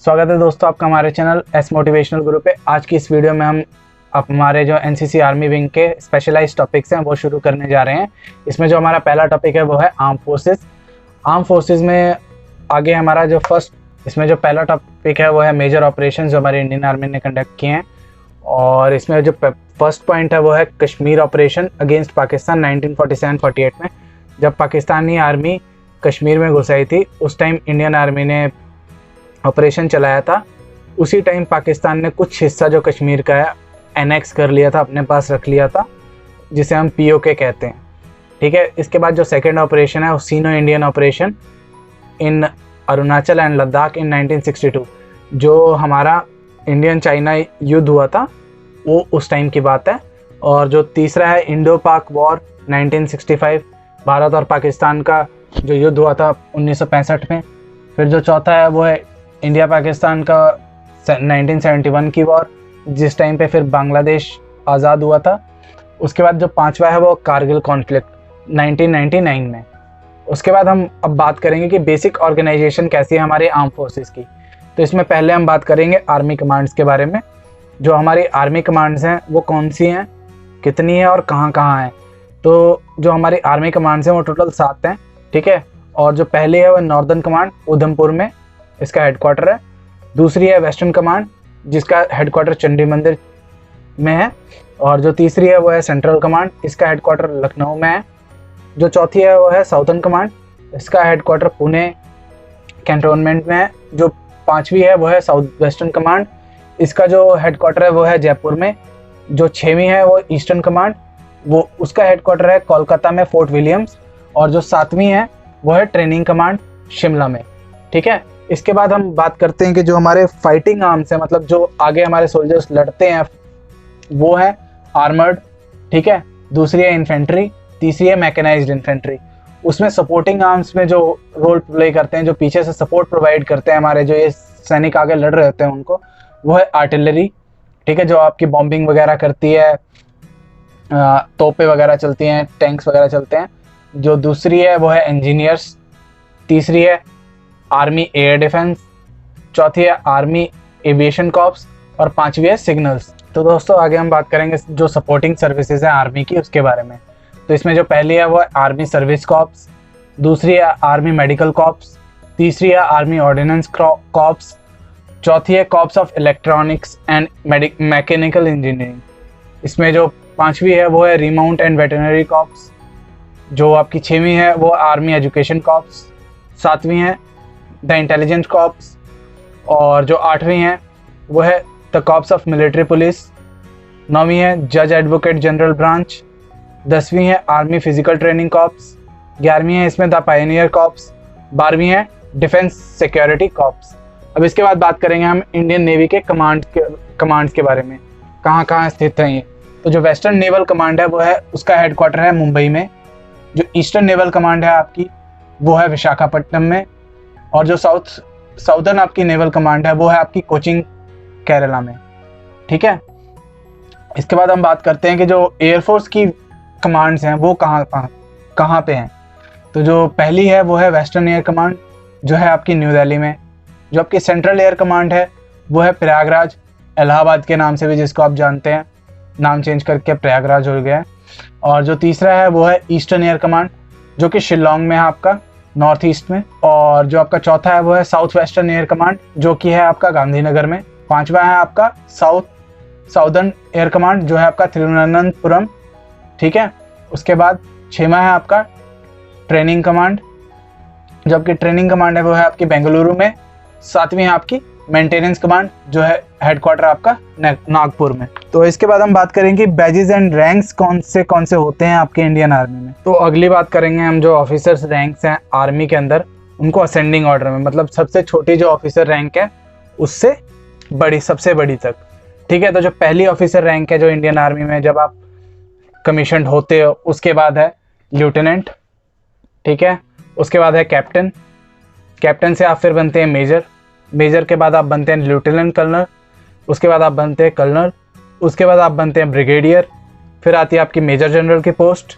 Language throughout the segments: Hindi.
स्वागत है दोस्तों आपका हमारे चैनल एस मोटिवेशनल गुरु पे। आज की इस वीडियो में हम हमारे जो एनसीसी आर्मी विंग के स्पेशलाइज्ड टॉपिक्स हैं वो शुरू करने जा रहे हैं। इसमें जो हमारा पहला टॉपिक है वो है आर्म फोर्सेस। आर्म फोर्सेस में आगे हमारा जो इसमें जो पहला टॉपिक है वो है मेजर ऑपरेशन जो हमारी इंडियन आर्मी ने कंडक्ट किए हैं। और इसमें जो फर्स्ट पॉइंट है वो है कश्मीर ऑपरेशन अगेंस्ट पाकिस्तान 1947-48 में। जब पाकिस्तानी आर्मी कश्मीर में घुस आई थी उस टाइम इंडियन आर्मी ने ऑपरेशन चलाया था। उसी टाइम पाकिस्तान ने कुछ हिस्सा जो कश्मीर का है एनेक्स कर लिया था, अपने पास रख लिया था, जिसे हम पीओके कहते हैं। ठीक है, इसके बाद जो सेकंड ऑपरेशन है वो Sino Indian operation in Arunachal and Ladakh in 1962, जो हमारा इंडियन चाइना युद्ध हुआ था वो उस टाइम की बात है। और जो तीसरा है इंडो पाक वॉर 1965, भारत और पाकिस्तान का जो युद्ध हुआ था 1965 में। फिर जो चौथा है वो है इंडिया पाकिस्तान का 1971 की वॉर, जिस टाइम पे फिर बांग्लादेश आज़ाद हुआ था। उसके बाद जो पांचवा है वो कारगिल कॉन्फ्लिक्ट 1999 में। उसके बाद हम अब बात करेंगे कि बेसिक ऑर्गेनाइजेशन कैसी है हमारी आर्म फोर्सेस की। तो इसमें पहले हम बात करेंगे आर्मी कमांड्स के बारे में। जो हमारी आर्मी कमांड्स हैं वो कौन सी हैं, कितनी है और कहाँ कहाँ हैं। तो जो हमारी आर्मी कमांड्स हैं वो टोटल 7 हैं। ठीक है, और जो पहली है वो नॉर्दर्न कमांड उधमपुर में, इसका हेडक्वार्टर है। दूसरी है वेस्टर्न कमांड जिसका हेडक्वार्टर चंडी मंदिर में है। और जो तीसरी है वो है सेंट्रल कमांड, इसका हेडक्वार्टर लखनऊ में है। जो चौथी है वो है साउथर्न कमांड, इसका हेडक्वार्टर पुणे कैंटोनमेंट में है। जो पांचवी है वो है साउथ वेस्टर्न कमांड, इसका जो हेडक्वार्टर है वो है जयपुर में। जो छवीं है वो ईस्टर्न कमांड, वो उसका हेडक्वार्टर है कोलकाता में फोर्ट विलियम्स। और जो सातवीं है वो है ट्रेनिंग कमांड शिमला में। ठीक है, इसके बाद हम बात करते हैं कि जो हमारे फाइटिंग आर्म्स हैं, मतलब जो आगे हमारे सोल्जर्स लड़ते हैं, वो है आर्मर्ड। ठीक है, दूसरी है इन्फेंट्री, तीसरी है मैकेनाइज्ड इन्फेंट्री। उसमें सपोर्टिंग आर्म्स में जो रोल प्ले करते हैं, जो पीछे से सपोर्ट प्रोवाइड करते हैं हमारे जो ये सैनिक आगे लड़ रहे होते हैं उनको, वो है आर्टिलरी। ठीक है, जो आपकी बॉम्बिंग वगैरह करती है, तोपें वगैरह चलती हैं, टैंक्स वगैरह चलते हैं। जो दूसरी है वो है इंजीनियर्स, तीसरी है आर्मी एयर डिफेंस, चौथी है आर्मी एविएशन कॉर्प्स और पांचवी है सिग्नल्स। तो दोस्तों आगे हम बात करेंगे जो सपोर्टिंग सर्विसेज हैं आर्मी की उसके बारे में। तो इसमें जो पहली है वो है आर्मी सर्विस कॉर्प्स, दूसरी है आर्मी मेडिकल कॉर्प्स, तीसरी है आर्मी ऑर्डिनेंस कॉर्प्स, चौथी है corps of electronics and mechanical engineering. इसमें जो पांचवी है वो है रिमाउंट एंड वेटरनरी कॉर्प्स। जो आपकी छवीं है वो आर्मी एजुकेशन कॉर्प्स, सातवीं है द इंटेलिजेंस कॉर्प्स, और जो आठवीं है वो है the corps of military police, नौवीं है जज एडवोकेट जनरल ब्रांच, 10वीं है आर्मी फिजिकल ट्रेनिंग कॉर्प्स, 11वीं है इसमें द पायनियर कॉर्प्स, 12वीं है डिफेंस सिक्योरिटी कॉर्प्स। अब इसके बाद बात करेंगे हम इंडियन नेवी के कमांड्स के बारे में, कहाँ कहाँ स्थित हैं ये। तो जो वेस्टर्न नेवल कमांड है वो है, उसका हेडक्वार्टर है मुंबई में। जो ईस्टर्न नेवल कमांड है आपकी वो है विशाखापट्टनम में। और जो साउदर्न आपकी नेवल कमांड है वो है आपकी कोचिन केरला में। ठीक है, इसके बाद हम बात करते हैं कि जो एयरफोर्स की कमांड्स हैं वो कहाँ पे हैं। तो जो पहली है वो है वेस्टर्न एयर कमांड, जो है आपकी न्यू दिल्ली में। जो आपकी सेंट्रल एयर कमांड है वो है प्रयागराज, इलाहाबाद के नाम से भी जिसको आप जानते हैं, नाम चेंज करके प्रयागराज हो गया है। और जो तीसरा है वो है ईस्टर्न एयर कमांड, जो कि शिलोंग में है आपका नॉर्थ ईस्ट में। और जो आपका चौथा है वो है साउथ वेस्टर्न एयर कमांड, जो कि है आपका गांधीनगर में। पांचवा है आपका साउदर्न एयर कमांड, जो है आपका तिरुवनंतपुरम। ठीक है, उसके बाद छठवां है आपका ट्रेनिंग कमांड, जो आपकी ट्रेनिंग कमांड है वो है आपकी बेंगलुरु में। सातवीं है आपकी मेंटेनेंस कमांड, जो है हेडक्वार्टर आपका नागपुर में। तो इसके बाद हम बात करेंगे बैजेस एंड रैंक्स कौन से होते हैं आपके इंडियन आर्मी में। तो अगली बात करेंगे हम जो ऑफिसर्स रैंक्स हैं आर्मी के अंदर, उनको असेंडिंग ऑर्डर में, मतलब सबसे छोटी जो ऑफिसर रैंक है उससे बड़ी, सबसे बड़ी तक। ठीक है, तो जो पहली ऑफिसर रैंक है जो इंडियन आर्मी में जब आप कमीशन्ड होते हो, उसके बाद है लेफ्टिनेंट। ठीक है, उसके बाद है कैप्टन, कैप्टन से आप फिर बनते हैं मेजर, मेजर के बाद आप बनते हैं लेफ्टिनेंट कर्नल, उसके बाद आप बनते हैं कर्नल, उसके बाद आप बनते हैं ब्रिगेडियर, फिर आती है आपकी मेजर जनरल की पोस्ट,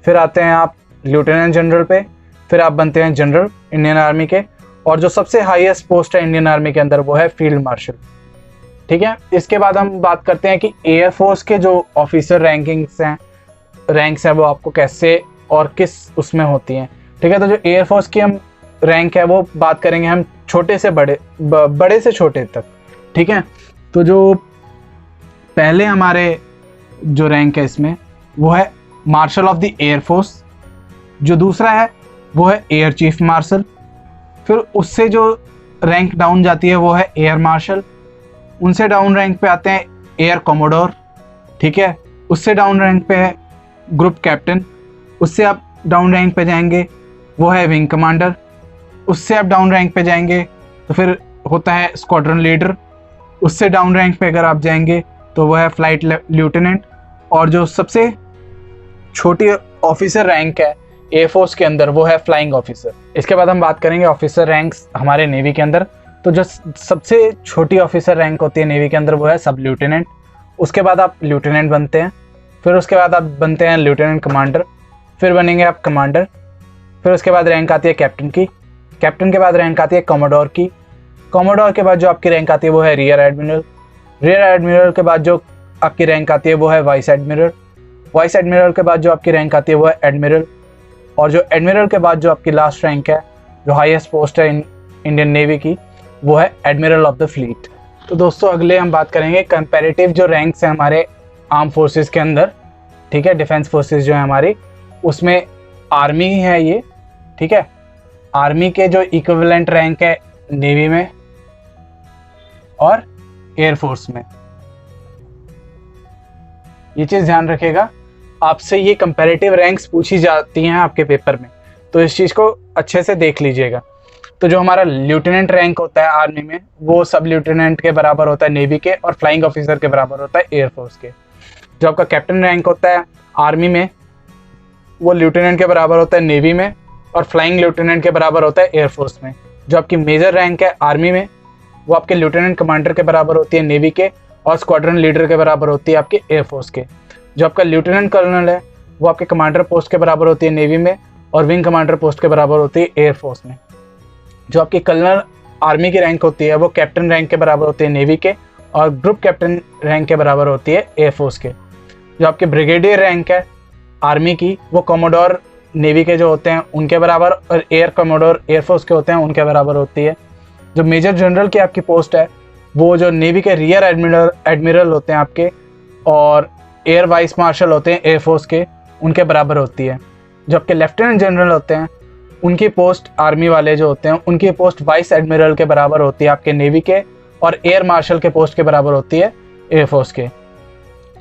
फिर आते हैं आप लेफ्टिनेंट जनरल पे, फिर आप बनते हैं जनरल इंडियन आर्मी के, और जो सबसे हाईएस्ट पोस्ट है इंडियन आर्मी के अंदर वो है फील्ड मार्शल। ठीक है, इसके बाद हम बात करते हैं कि एयरफोर्स के जो ऑफिसर रैंक्स हैं वो आपको कैसे और किस उसमें होती हैं। ठीक है, तो जो एयरफोर्स की हम रैंक है वो बात करेंगे हम छोटे से बड़े से छोटे तक। ठीक है, तो जो पहले हमारे जो रैंक है इसमें वो है मार्शल ऑफ द एयरफोर्स। जो दूसरा है वो है एयर चीफ मार्शल। फिर उससे जो रैंक डाउन जाती है वो है एयर मार्शल। उनसे डाउन रैंक पे आते हैं एयर कोमोडोर। ठीक है, उससे डाउन रैंक पे है ग्रुप कैप्टन। उससे आप डाउन रैंक पे जाएंगे वो है विंग कमांडर। उससे आप डाउन रैंक पे जाएंगे तो फिर होता है स्क्वाड्रन लीडर। उससे डाउन रैंक पे अगर आप जाएंगे तो वो है फ्लाइट लेफ्टिनेंट। और जो सबसे छोटी ऑफिसर रैंक है एयरफोर्स के अंदर वो है फ्लाइंग ऑफिसर। इसके बाद हम बात करेंगे ऑफिसर रैंक्स हमारे नेवी के अंदर। तो जो सबसे छोटी ऑफिसर रैंक होती है नेवी के अंदर वो है सब लेफ्टिनेंट। उसके बाद आप लेफ्टिनेंट बनते हैं। फिर उसके बाद आप बनते हैं लेफ्टिनेंट कमांडर। फिर बनेंगे आप कमांडर। फिर उसके बाद रैंक आती है कैप्टन की। कैप्टन के बाद रैंक आती है कमोडोर की। कमोडोर के बाद जो आपकी रैंक आती है वो है रियर एडमिरल। रियर एडमिरल के बाद जो आपकी रैंक आती है वो है वाइस एडमिरल। वाइस एडमिरल के बाद जो आपकी रैंक आती है वो है एडमिरल। और जो एडमिरल के बाद जो आपकी लास्ट रैंक है, जो हाईएस्ट पोस्ट है इंडियन नेवी की, वो है एडमिरल ऑफ द फ्लीट। तो दोस्तों अगले हम बात करेंगे कंपैरेटिव जो रैंक्स हैं हमारे आर्म फोर्सेस के अंदर। ठीक है, डिफेंस फोर्सेस जो है हमारी, उसमें आर्मी है ये। ठीक है, आर्मी के जो इक्विवेलेंट रैंक है नेवी में और एयरफोर्स में, ये चीज़ ध्यान रखेगा। आपसे ये कंपैरेटिव रैंक्स पूछी जाती हैं आपके पेपर में, तो इस चीज़ को अच्छे से देख लीजिएगा। तो जो हमारा लेफ्टिनेंट रैंक होता है आर्मी में वो सब लेफ्टिनेंट के बराबर होता है नेवी के, और फ्लाइंग ऑफिसर के बराबर होता है एयरफोर्स के। जो आपका कैप्टन रैंक होता है आर्मी में वो लेफ्टिनेंट के बराबर होता है नेवी में, और फ्लाइंग लेफ्टिनेंट के बराबर होता है एयरफोर्स में। जो आपकी मेजर रैंक है आर्मी में वो आपके लेफ्टिनेंट कमांडर के बराबर होती है नेवी के, और स्क्वाड्रन लीडर के बराबर होती है आपके एयरफोर्स के। जो आपका लेफ्टिनेंट कर्नल है वो आपके कमांडर पोस्ट के बराबर होती है नेवी में, और विंग कमांडर पोस्ट के बराबर होती है एयरफोर्स में। जो आपकी कर्नल आर्मी की रैंक होती है वो कैप्टन रैंक के बराबर होती है नेवी के, और ग्रुप कैप्टन रैंक के बराबर होती है एयरफोर्स के। जो आपके ब्रिगेडियर रैंक है आर्मी की वो कमोडोर नेवी के जो होते हैं उनके बराबर, और एयर कमोडोर एयरफोर्स के होते हैं उनके बराबर होती है। जो मेजर जनरल की आपकी पोस्ट है वो जो नेवी के रियर एडमिरल होते हैं आपके, और एयर वाइस मार्शल होते हैं एयरफोर्स के, उनके बराबर होती है। जो आपके लेफ्टिनेंट जनरल होते हैं उनकी पोस्ट, आर्मी वाले जो होते हैं उनकी पोस्ट वाइस एडमिरल के बराबर होती है आपके नेवी के, और एयर मार्शल के पोस्ट के बराबर होती है एयरफोर्स के।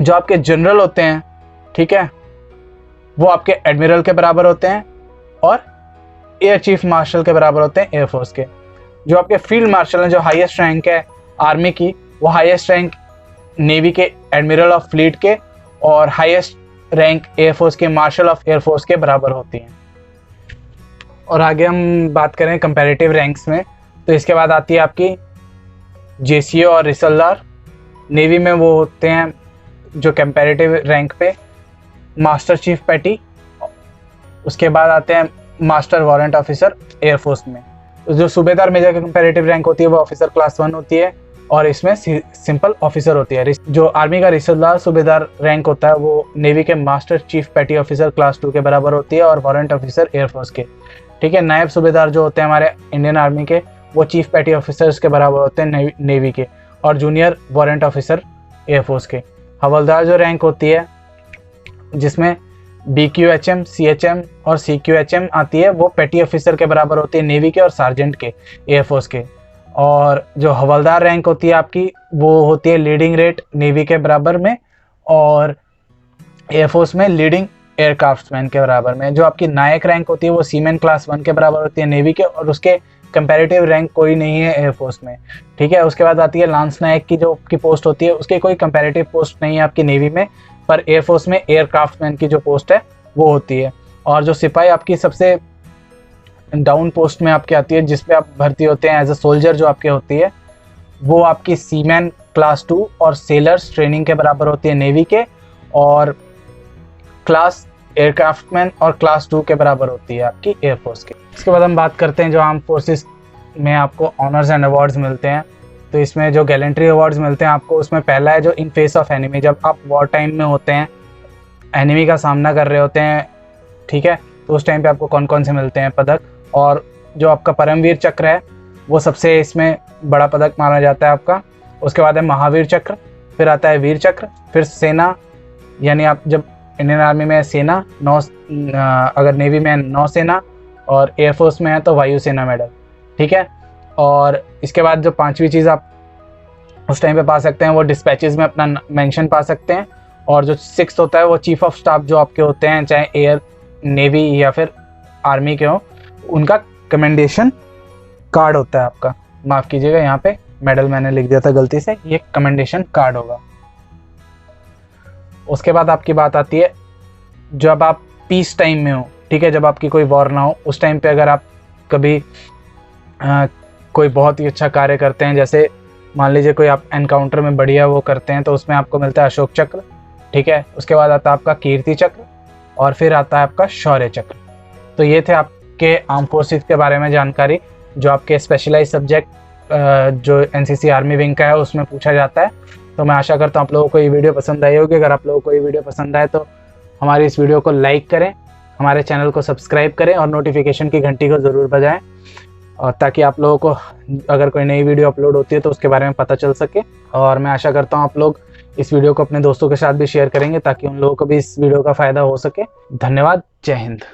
जो आपके जनरल होते हैं, ठीक है, वो आपके एडमिरल के बराबर होते हैं, और एयर चीफ मार्शल के बराबर होते हैं एयरफोर्स के। जो आपके फील्ड मार्शल हैं, जो हाईएस्ट रैंक है आर्मी की, वो हाईएस्ट रैंक नेवी के एडमिरल ऑफ फ्लीट के, और हाईएस्ट रैंक एयरफोर्स के मार्शल ऑफ एयरफोर्स के बराबर होती हैं। और आगे हम बात करें कंपैरेटिव रैंक्स में, तो इसके बाद आती है आपकी जेसीओ और रिसलदार। नेवी में वो होते हैं जो कंपैरेटिव रैंक पे मास्टर चीफ पैटी। उसके बाद आते हैं मास्टर वारंट ऑफिसर एयरफोर्स में। तो जो सूबेदार मेजर की कंपैरेटिव रैंक होती है वो ऑफिसर क्लास 1 होती है, और इसमें सिंपल ऑफिसर होती है। जो आर्मी का रिसलदार सूबेदार रैंक होता है वो नेवी के master chief petty officer class 2 के बराबर होती है, और वारंट ऑफिसर एयरफोर्स के। ठीक है, नायब सूबेदार जो होते हैं हमारे इंडियन आर्मी के वो चीफ पैटी ऑफिसर्स के बराबर होते हैं नेवी के, और जूनियर वारंट ऑफिसर एयरफोर्स के। हवलदार जो रैंक होती है जिसमें BQHM, CHM और CQHM आती है, वो पेटी ऑफिसर के बराबर होती है नेवी के, और सार्जेंट के एयरफोर्स के। और जो हवलदार रैंक होती है आपकी वो होती है लीडिंग रेट नेवी के बराबर में, और एयरफोर्स में लीडिंग एयरक्राफ्ट्समैन के बराबर में। जो आपकी नायक रैंक होती है वो सीमैन क्लास 1 के बराबर होती है नेवी के, और उसके कंपैरेटिव रैंक कोई नहीं है एयरफोर्स में। ठीक है, उसके बाद आती है लांस नायक की जो आपकी पोस्ट होती है, उसके कोई कंपैरेटिव पोस्ट नहीं है आपकी नेवी में, पर एयरफोर्स में एयरक्राफ्टमैन की जो पोस्ट है वो होती है। और जो सिपाही आपकी सबसे डाउन पोस्ट में आपकी आती है, जिसपे आप भर्ती होते हैं एज अ सोल्जर, जो आपकी होती है वो आपकी सीमैन क्लास 2 और सेलर्स ट्रेनिंग के बराबर होती है नेवी के, और क्लास एयरक्राफ्टमैन और क्लास 2 के बराबर होती है आपकी एयरफोर्स के। इसके बाद हम बात करते हैं जो आर्म फोर्सेस में आपको ऑनर्स एंड अवार्ड्स मिलते हैं। तो इसमें जो गैलेंट्री अवार्ड्स मिलते हैं आपको, उसमें पहला है जो इन फेस ऑफ एनिमी, जब आप वॉर टाइम में होते हैं, एनिमी का सामना कर रहे होते हैं, ठीक है, तो उस टाइम पे आपको कौन कौन से मिलते हैं पदक। और जो आपका परमवीर चक्र है वो सबसे इसमें बड़ा पदक माना जाता है आपका। उसके बाद है महावीर चक्र, फिर आता है वीर चक्र, फिर सेना, यानी आप जब इंडियन आर्मी में है सेना, अगर नेवी में है नौसेना, और एयरफोर्स में है तो वायुसेना मेडल, ठीक है। और इसके बाद जो पांचवी चीज़ आप उस टाइम पे पा सकते हैं वो डिस्पैचेस में अपना मेंशन पा सकते हैं। और जो सिक्स्थ होता है वो चीफ ऑफ स्टाफ जो आपके होते हैं, चाहे एयर, नेवी या फिर आर्मी के हो, उनका कमेंडेशन कार्ड होता है आपका। माफ़ कीजिएगा, यहाँ पे मेडल मैंने लिख दिया था गलती से, ये कमेंडेशन कार्ड होगा। उसके बाद आपकी बात आती है जब आप पीस टाइम में हो, ठीक है, जब आपकी कोई वॉर ना हो, उस टाइम पे अगर आप कभी कोई बहुत ही अच्छा कार्य करते हैं, जैसे मान लीजिए कोई आप एनकाउंटर में बढ़िया वो करते हैं, तो उसमें आपको मिलता है अशोक चक्र, ठीक है। उसके बाद आता है आपका कीर्ति चक्र, और फिर आता है आपका शौर्य चक्र। तो ये थे आपके आर्म फोर्सेस के बारे में जानकारी, जो आपके स्पेशलाइज सब्जेक्ट जो एनसीसी आर्मी विंग का है उसमें पूछा जाता है। तो मैं आशा करता हूँ आप लोगों को ये वीडियो पसंद आई होगी। अगर आप लोगों को ये वीडियो पसंद आए तो हमारी इस वीडियो को लाइक करें, हमारे चैनल को सब्सक्राइब करें और नोटिफिकेशन की घंटी को ज़रूर बजाएं, और ताकि आप लोगों को अगर कोई नई वीडियो अपलोड होती है तो उसके बारे में पता चल सके। और मैं आशा करता हूँ आप लोग इस वीडियो को अपने दोस्तों के साथ भी शेयर करेंगे ताकि उन लोगों को भी इस वीडियो का फ़ायदा हो सके। धन्यवाद। जय हिंद।